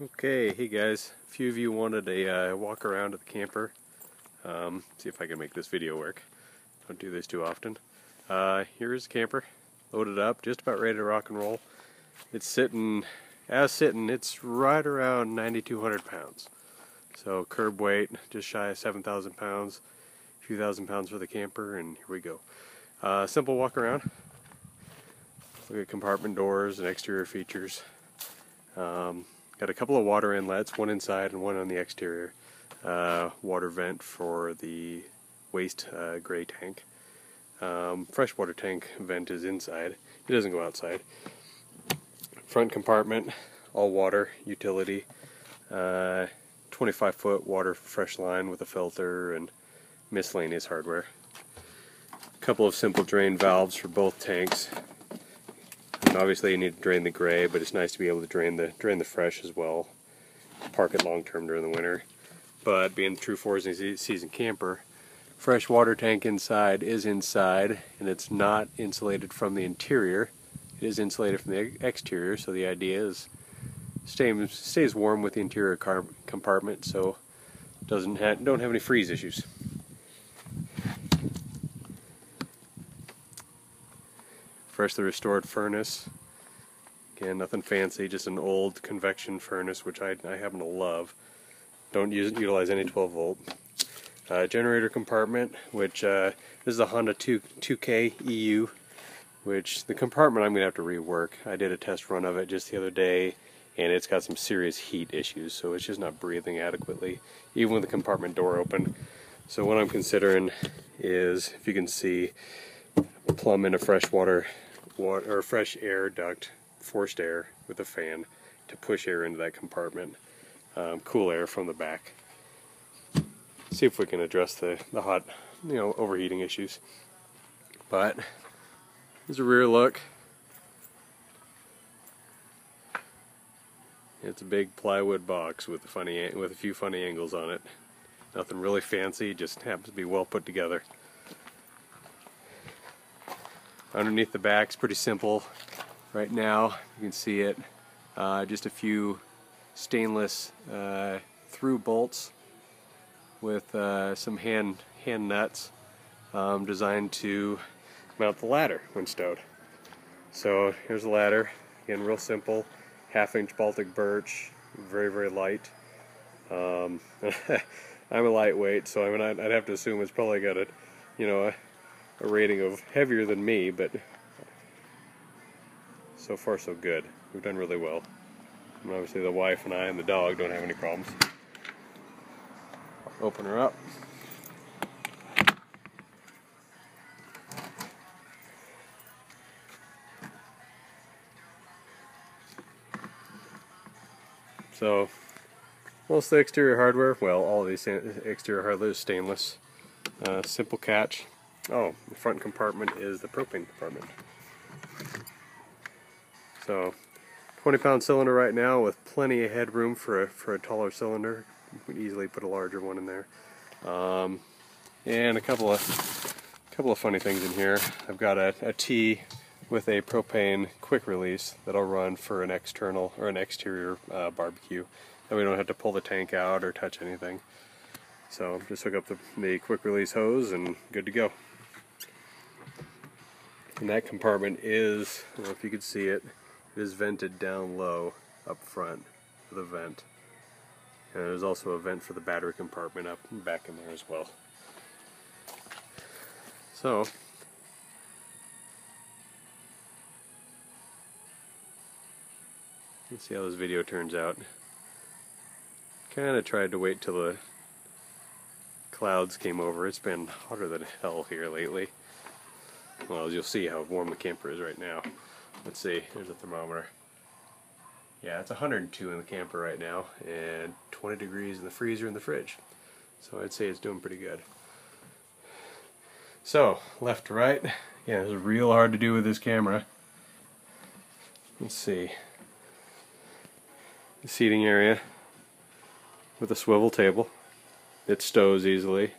Okay, hey guys, a few of you wanted a walk around at the camper. See if I can make this video work. Don't do this too often. Here's the camper, loaded up, just about ready to rock and roll. It's sitting, it's right around 9,200 pounds. So curb weight, just shy of 7,000 pounds, a few thousand pounds for the camper, and here we go. Simple walk around. Look at compartment doors and exterior features. Got a couple of water inlets, one inside and one on the exterior. Water vent for the waste gray tank. Freshwater tank vent is inside. It doesn't go outside. Front compartment, all water, utility. 25-foot water fresh line with a filter and miscellaneous hardware. A couple of simple drain valves for both tanks. And obviously you need to drain the gray, but it's nice to be able to drain the fresh as well. Park it long term during the winter. But being a true four-season camper, fresh water tank inside is inside, and it's not insulated from the interior. It is insulated from the exterior, so the idea is stays warm with the interior compartment, so don't have any freeze issues. Freshly restored furnace. Again, nothing fancy, just an old convection furnace, which I happen to love. Don't utilize any 12 volt. Generator compartment, which this is a Honda 2K EU, which the compartment I'm going to have to rework. I did a test run of it just the other day, and it's got some serious heat issues, so it's just not breathing adequately, even with the compartment door open. So what I'm considering is, if you can see, plumb in a fresh air duct, forced air with a fan to push air into that compartment, cool air from the back. See if we can address the hot, overheating issues. But here's a rear look. It's a big plywood box with a few funny angles on it. Nothing really fancy, just happens to be well put together. Underneath the back's pretty simple. Right now, you can see it. Just a few stainless through bolts with some hand nuts designed to mount the ladder when stowed. So here's the ladder. Again, real simple. 1/2-inch Baltic birch, very, very light. I'm a lightweight, so I'd have to assume it's probably got a rating of heavier than me, but so far so good. We've done really well. And obviously the wife and I and the dog don't have any problems. Open her up. So most of the exterior hardware, well, all of these exterior hardware is stainless. Simple catch. Oh, the front compartment is the propane compartment. So, 20-pound cylinder right now with plenty of headroom for a taller cylinder. You could easily put a larger one in there. And a couple of funny things in here. I've got a T with a propane quick release that'll run for an external or an exterior barbecue. That we don't have to pull the tank out or touch anything. So just hook up the quick release hose and good to go. And that compartment is, I don't know if you could see it, it is vented down low up front with a vent. And there's also a vent for the battery compartment up and back in there as well. So, let's see how this video turns out. Kind of tried to wait till the clouds came over. It's been hotter than hell here lately. Well, as you'll see how warm the camper is right now. Let's see, there's a thermometer. Yeah, it's 102 in the camper right now, and 20 degrees in the freezer and the fridge. So I'd say it's doing pretty good. So, left to right. Yeah, it's real hard to do with this camera. Let's see. The seating area with a swivel table. It stows easily.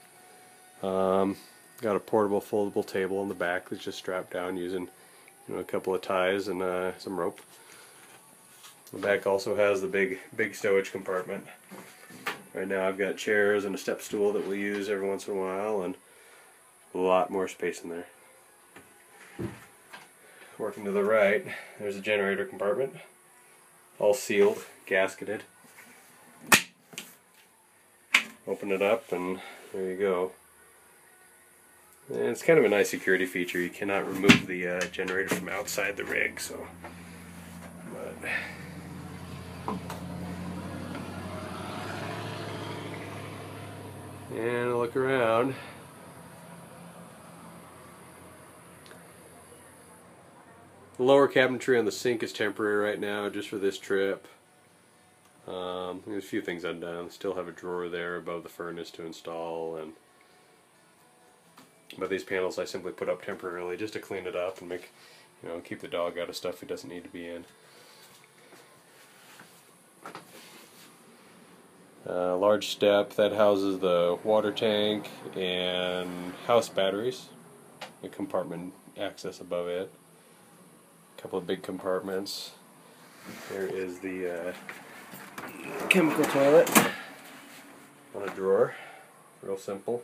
Got a portable foldable table on the back that's just strapped down using a couple of ties and some rope. The back also has the big stowage compartment. Right now I've got chairs and a step stool that we'll use every once in a while, and a lot more space in there. Working to the right, there's a generator compartment, all sealed, gasketed. Open it up and there you go. And it's kind of a nice security feature. You cannot remove the generator from outside the rig, so. And a look around. The lower cabinetry on the sink is temporary right now, just for this trip. There's a few things I've done. Still have a drawer there above the furnace to install, but these panels I simply put up temporarily just to clean it up and make, keep the dog out of stuff he doesn't need to be in. Large step that houses the water tank and house batteries. A compartment access above it. A couple of big compartments. There is the chemical toilet on a drawer. Real simple.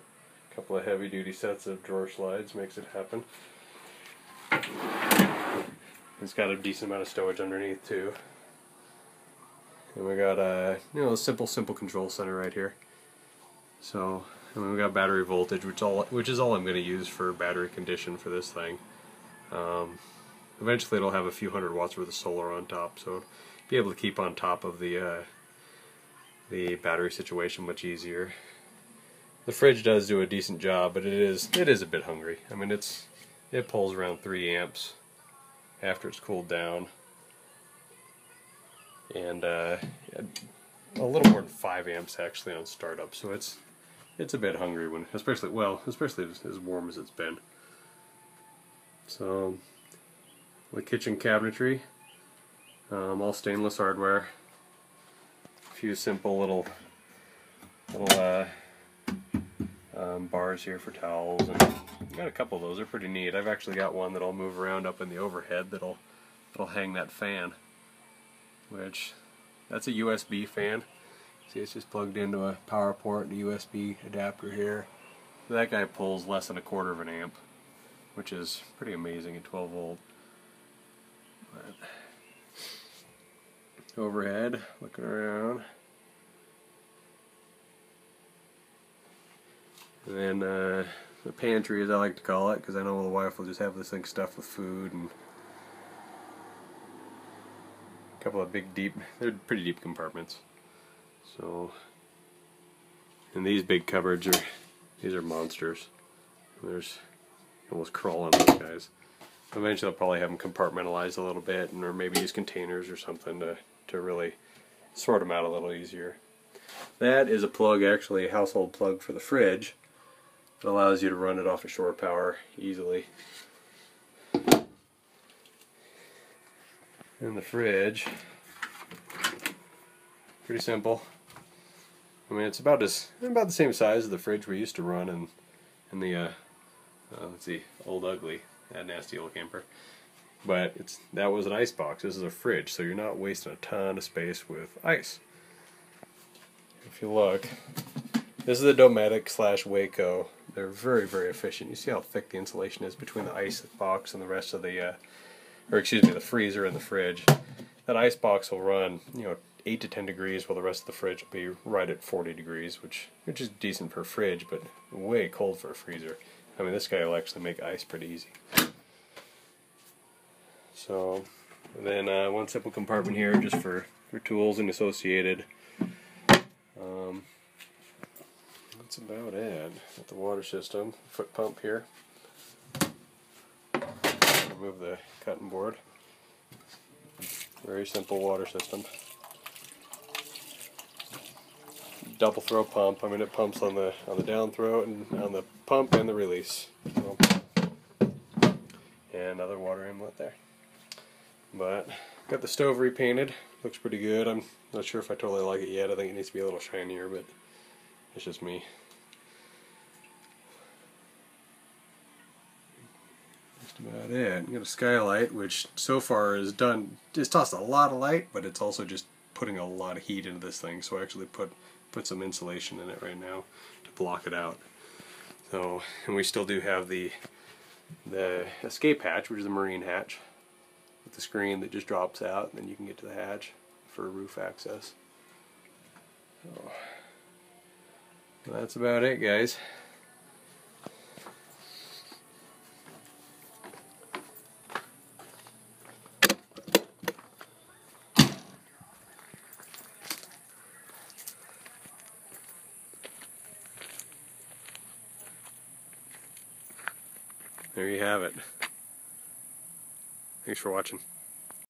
A couple of heavy duty sets of drawer slides makes it happen. It's got a decent amount of stowage underneath too. And we got a simple control center right here. So we got battery voltage, which is all I'm going to use for battery condition for this thing. Eventually it'll have a few hundred watts worth of solar on top, so be able to keep on top of the battery situation much easier. The fridge does do a decent job, but it is a bit hungry. I mean, it pulls around 3 amps after it's cooled down, and a little more than 5 amps actually on startup. So it's a bit hungry when, especially as warm as it's been. So the kitchen cabinetry, all stainless hardware. A few simple little bars here for towels, and got a couple of those. They're pretty neat. I've actually got one that'll move around up in the overhead that'll hang that fan, which that's a USB fan. See, it's just plugged into a power port and a USB adapter here. That guy pulls less than 1/4 of an amp, which is pretty amazing at 12 volt. But overhead, looking around. And then the pantry, as I like to call it, because I know the wife will just have this thing stuffed with food, and a couple of they're pretty deep compartments. So, and these big cupboards these are monsters. There's almost crawl on those guys. Eventually I'll probably have them compartmentalized a little bit, or maybe use containers or something to really sort them out a little easier. That is a plug, actually a household plug for the fridge. It allows you to run it off of shore power easily. And the fridge, pretty simple. I mean, it's about the same size as the fridge we used to run in the let's see, Old Ugly, that nasty old camper. But that was an ice box. This is a fridge, so you're not wasting a ton of space with ice. If you look, this is a Dometic / Waco. They're very, very efficient. You see how thick the insulation is between the ice box and the rest of the, the freezer and the fridge. That ice box will run, 8 to 10 degrees, while the rest of the fridge will be right at 40 degrees, which is decent for a fridge, but way cold for a freezer. I mean, this guy will actually make ice pretty easy. So, then one simple compartment here just for tools and associated. That's about it. Got the water system, foot pump here. Remove the cutting board. Very simple water system. Double throw pump. I mean, it pumps on the down throw and on the pump and the release. So, and another water inlet there. But got the stove repainted. Looks pretty good. I'm not sure if I totally like it yet. I think it needs to be a little shinier, but it's just me. Just About it. Got a skylight, which so far is done. It's tossed a lot of light, but it's also just putting a lot of heat into this thing. So I actually put some insulation in it right now to block it out. So, and we still do have the escape hatch, which is the marine hatch, with the screen that just drops out, and then you can get to the hatch for roof access. So that's about it, guys. There you have it. Thanks for watching.